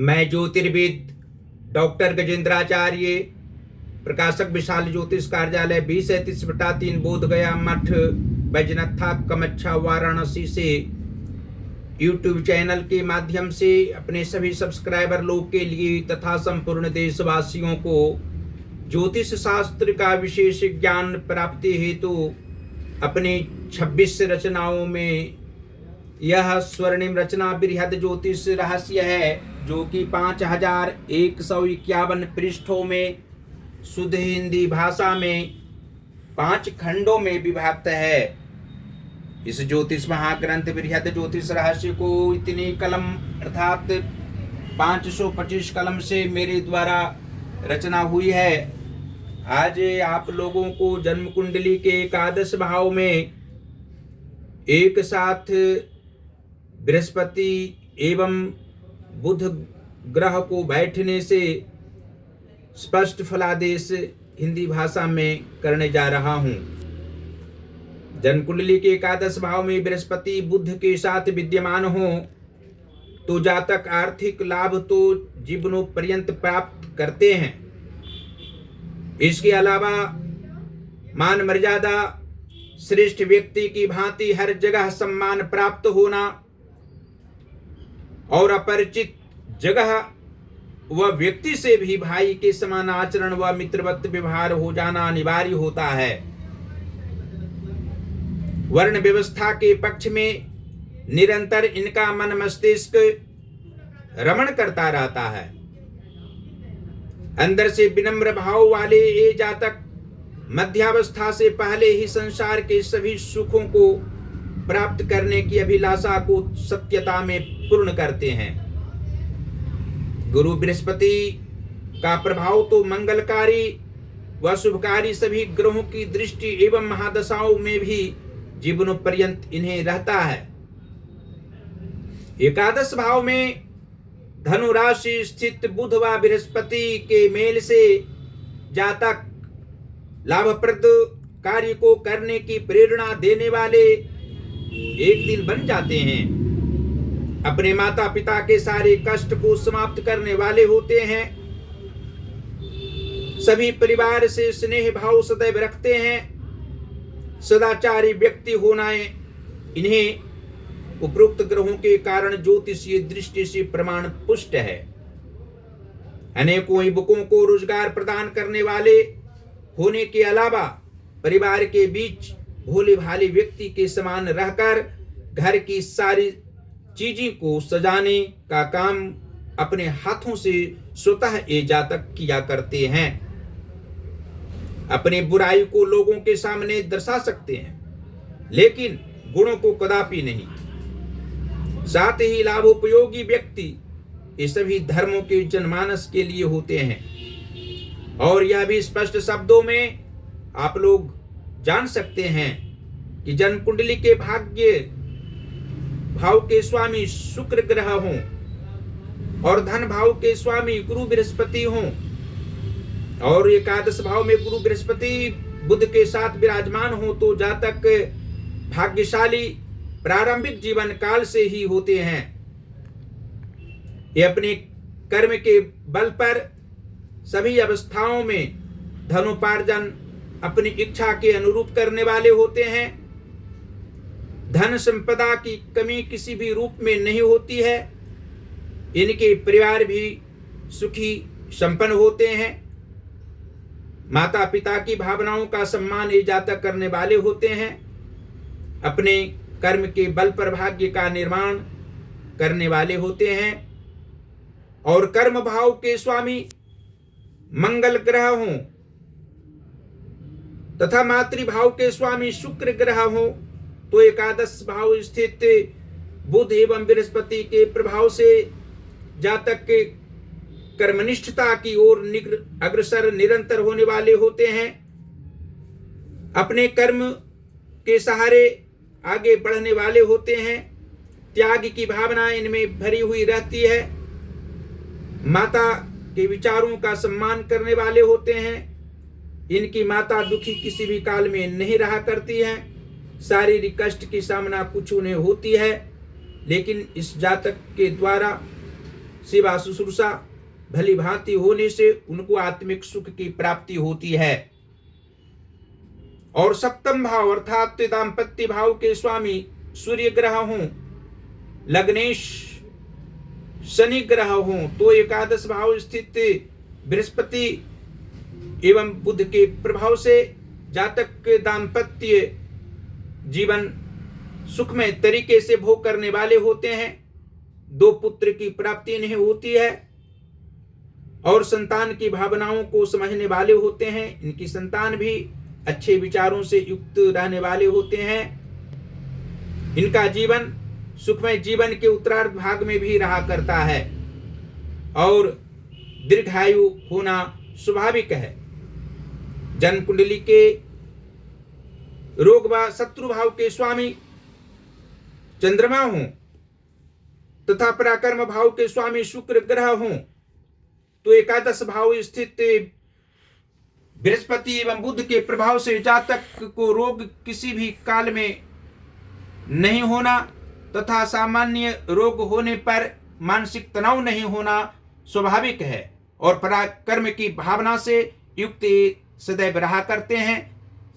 मैं ज्योतिर्विद डॉक्टर गजेंद्राचार्य, प्रकाशक विशाल ज्योतिष कार्यालय 2033/3 बोध गया मठ बैजनाथा कमच्छा वाराणसी से यूट्यूब चैनल के माध्यम से अपने सभी सब्सक्राइबर लोग के लिए तथा संपूर्ण देशवासियों को ज्योतिष शास्त्र का विशेष ज्ञान प्राप्ति हेतु अपनी 26 रचनाओं में यह स्वर्णिम रचना बृहद ज्योतिष रहस्य है, जो कि 5151 पृष्ठों में शुद्ध हिंदी भाषा में 5 खंडों में विभक्त है। इस ज्योतिष महाग्रंथ बृहद ज्योतिष रहस्य को इतनी कलम अर्थात 525 कलम से मेरे द्वारा रचना हुई है। आज आप लोगों को जन्म कुंडली के एकादश भाव में एक साथ बृहस्पति एवं बुध ग्रह को बैठने से स्पष्ट फलादेश हिंदी भाषा में करने जा रहा हूं। जन्म कुंडली के एकादश भाव में बृहस्पति बुध के साथ विद्यमान हो तो जातक आर्थिक लाभ तो जीवनों पर्यंत प्राप्त करते हैं। इसके अलावा मान मर्यादा, श्रेष्ठ व्यक्ति की भांति हर जगह सम्मान प्राप्त होना और अपरिचित जगह व व्यक्ति से भी भाई के समान आचरण व मित्रवत व्यवहार हो जाना अनिवार्य होता है। वर्ण व्यवस्था के पक्ष में निरंतर इनका मन मस्तिष्क रमण करता रहता है। अंदर से विनम्र भाव वाले ये जातक मध्यावस्था से पहले ही संसार के सभी सुखों को प्राप्त करने की अभिलाषा को सत्यता में पूर्ण करते हैं। गुरु बृहस्पति का प्रभाव तो मंगलकारी व शुभकारी सभी ग्रहों की दृष्टि एवं महादशाओं में भी जीवनों पर्यंत इन्हें रहता है। एकादश भाव में धनु राशि स्थित बुध व बृहस्पति के मेल से जातक लाभप्रद कार्य को करने की प्रेरणा देने वाले एक दिन बन जाते हैं। अपने माता पिता के सारे कष्ट को समाप्त करने वाले होते हैं। सभी परिवार से स्नेह भाव सदैव रखते हैं। सदाचारी व्यक्ति होना इन्हें उपरोक्त ग्रहों के कारण ज्योतिषीय दृष्टि से प्रमाण पुष्ट है। अनेकों युवकों को रोजगार प्रदान करने वाले होने के अलावा परिवार के बीच भोले भाले व्यक्ति के समान रहकर घर की सारी चीजों को सजाने का काम अपने हाथों से स्वतः ये जातक किया करते हैं। अपनी बुराई को लोगों के सामने दर्शा सकते हैं, लेकिन गुणों को कदापि नहीं। साथ ही लाभोपयोगी व्यक्ति ये सभी धर्मों के जनमानस के लिए होते हैं। और यह भी स्पष्ट शब्दों में आप लोग जान सकते हैं कि जन्म कुंडली के भाग्य भाव के स्वामी शुक्र ग्रह हों और धन भाव के स्वामी गुरु बृहस्पति हों और एकादश भाव में गुरु बृहस्पति बुध के साथ विराजमान हो तो जातक भाग्यशाली प्रारंभिक जीवन काल से ही होते हैं। ये अपने कर्म के बल पर सभी अवस्थाओं में धनोपार्जन अपनी इच्छा के अनुरूप करने वाले होते हैं। धन संपदा की कमी किसी भी रूप में नहीं होती है। इनके परिवार भी सुखी संपन्न होते हैं। माता पिता की भावनाओं का सम्मान ये जातक करने वाले होते हैं। अपने कर्म के बल पर भाग्य का निर्माण करने वाले होते हैं और कर्म भाव के स्वामी मंगल ग्रह हों तथा मातृभाव के स्वामी शुक्र ग्रह हों तो एकादश भाव स्थित बुध एवं बृहस्पति के प्रभाव से जातक के कर्मनिष्ठता की ओर अग्रसर निरंतर होने वाले होते हैं। अपने कर्म के सहारे आगे बढ़ने वाले होते हैं। त्याग की भावना इनमें भरी हुई रहती है। माता के विचारों का सम्मान करने वाले होते हैं। इनकी माता दुखी किसी भी काल में नहीं रहा करती है। शारीरिक कष्ट की सामना कुछ उन्हें होती है, लेकिन इस जातक के द्वारा सेवा शुश्रूषा भली भांति होने से उनको आत्मिक सुख की प्राप्ति होती है। और सप्तम भाव अर्थात दाम्पत्य भाव के स्वामी सूर्य ग्रह हों, लग्नेश शनि ग्रह हों, तो एकादश भाव स्थित बृहस्पति एवं बुध के प्रभाव से जातक के दाम्पत्य जीवन सुखमय तरीके से भोग करने वाले होते हैं। 2 पुत्र की प्राप्ति नहीं होती है और संतान की भावनाओं को समझने वाले होते हैं। इनकी संतान भी अच्छे विचारों से युक्त रहने वाले होते हैं। इनका जीवन सुखमय जीवन के उत्तरार्ध भाग में भी रहा करता है और दीर्घायु होना स्वाभाविक है। जन्म कुंडली के रोग व शत्रु भाव के स्वामी चंद्रमा हों तथा पराक्रम भाव के स्वामी शुक्र ग्रह हों, तो एकादश भाव स्थित बृहस्पति एवं बुध के प्रभाव से जातक को रोग किसी भी काल में नहीं होना तथा सामान्य रोग होने पर मानसिक तनाव नहीं होना स्वाभाविक है और पराक्रम की भावना से युक्त सदैव रहा करते हैं।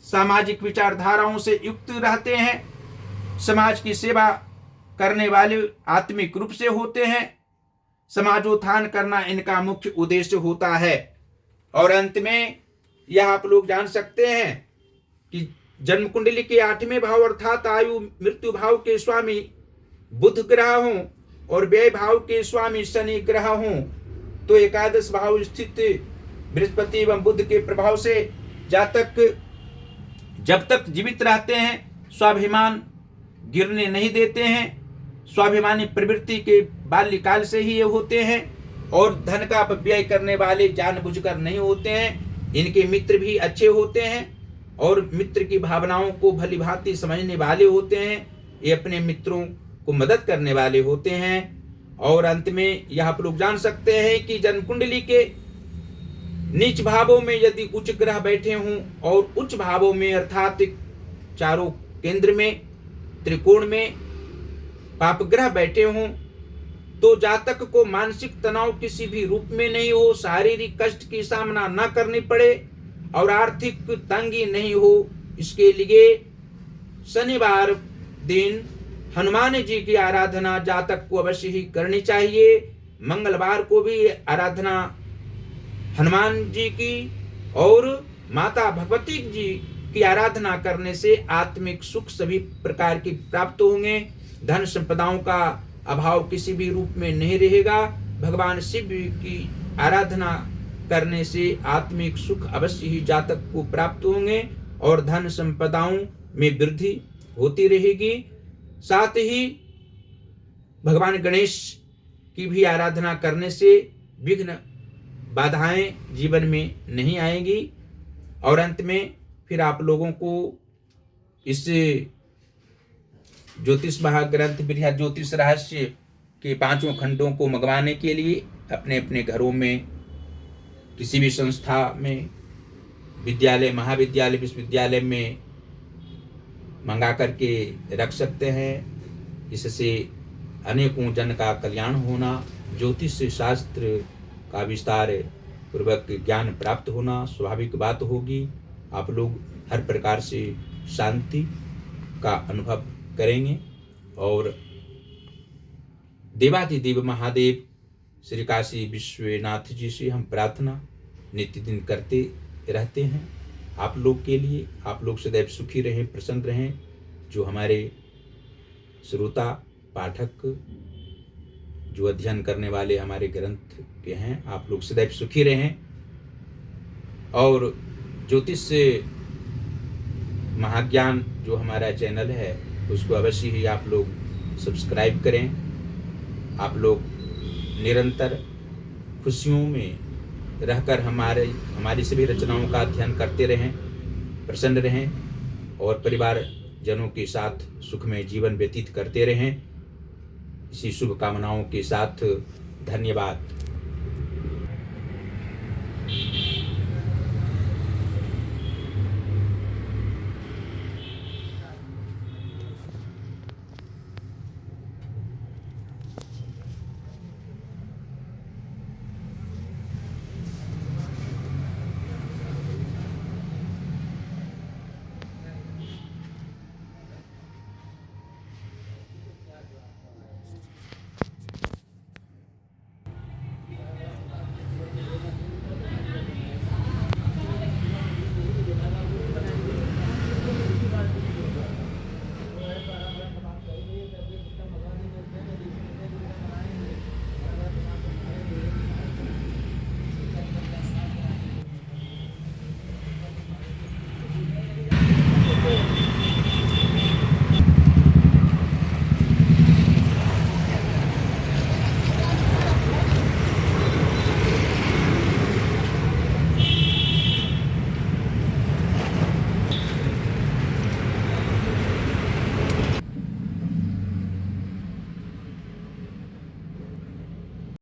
सामाजिक विचारधाराओं से युक्त रहते हैं। समाज की सेवा करने वाले आत्मिक रूप से होते हैं। समाजोत्थान करना इनका मुख्य उद्देश्य होता है। और अंत में यह आप लोग जान सकते हैं कि जन्म कुंडली के 8वें भाव अर्थात आयु मृत्यु भाव के स्वामी बुध ग्रह हों और व्यय भाव के स्वामी शनि ग्रह हों, तो एकादश भाव स्थित बृहस्पति एवं बुध के प्रभाव से जातक जब तक जीवित रहते हैं स्वाभिमान गिरने नहीं देते हैं। स्वाभिमानी प्रवृत्ति के बाल्यकाल से ही ये होते हैं और धन का अपव्यय करने वाले जानबूझकर नहीं होते हैं। इनके मित्र भी अच्छे होते हैं और मित्र की भावनाओं को भली भांति समझने वाले होते हैं। ये अपने मित्रों को मदद करने वाले होते हैं। और अंत में यह आप लोग जान सकते हैं कि जन्म कुंडली के नीच भावों में यदि उच्च ग्रह बैठे हों और उच्च भावों में अर्थात चारों केंद्र में त्रिकोण में पाप ग्रह बैठे हों, तो जातक को मानसिक तनाव किसी भी रूप में नहीं हो, शारीरिक कष्ट की सामना न करनी पड़े और आर्थिक तंगी नहीं हो। इसके लिए शनिवार दिन हनुमान जी की आराधना जातक को अवश्य ही करनी चाहिए। मंगलवार को भी आराधना हनुमान जी की और माता भगवती जी की आराधना करने से आत्मिक सुख सभी प्रकार की प्राप्त होंगे। धन संपदाओं का अभाव किसी भी रूप में नहीं रहेगा। भगवान शिव की आराधना करने से आत्मिक सुख अवश्य ही जातक को प्राप्त होंगे और धन संपदाओं में वृद्धि होती रहेगी। साथ ही भगवान गणेश की भी आराधना करने से विघ्न बाधाएं जीवन में नहीं आएगी। और अंत में फिर आप लोगों को इस ज्योतिष महाग्रंथ बृहद ज्योतिष रहस्य के 5 खंडों को मंगवाने के लिए अपने अपने घरों में किसी भी संस्था में, विद्यालय, महाविद्यालय, विश्वविद्यालय में मंगा करके रख सकते हैं। इससे अनेकों जन का कल्याण होना, ज्योतिष शास्त्र का विस्तार पूर्वक ज्ञान प्राप्त होना स्वाभाविक बात होगी। आप लोग हर प्रकार से शांति का अनुभव करेंगे और देवाधिदेव महादेव श्री काशी विश्वनाथ जी से हम प्रार्थना नित्य दिन करते रहते हैं आप लोग के लिए। आप लोग सदैव सुखी रहें, प्रसन्न रहें। जो हमारे श्रोता पाठक जो अध्ययन करने वाले हमारे ग्रंथ के हैं, आप लोग सदैव सुखी रहें और ज्योतिष से महाज्ञान जो हमारा चैनल है उसको अवश्य ही आप लोग सब्सक्राइब करें। आप लोग निरंतर खुशियों में रहकर हमारी सभी रचनाओं का अध्ययन करते रहें, प्रसन्न रहें और परिवार जनों के साथ सुखमय जीवन व्यतीत करते रहें। इसी शुभकामनाओं के साथ धन्यवाद।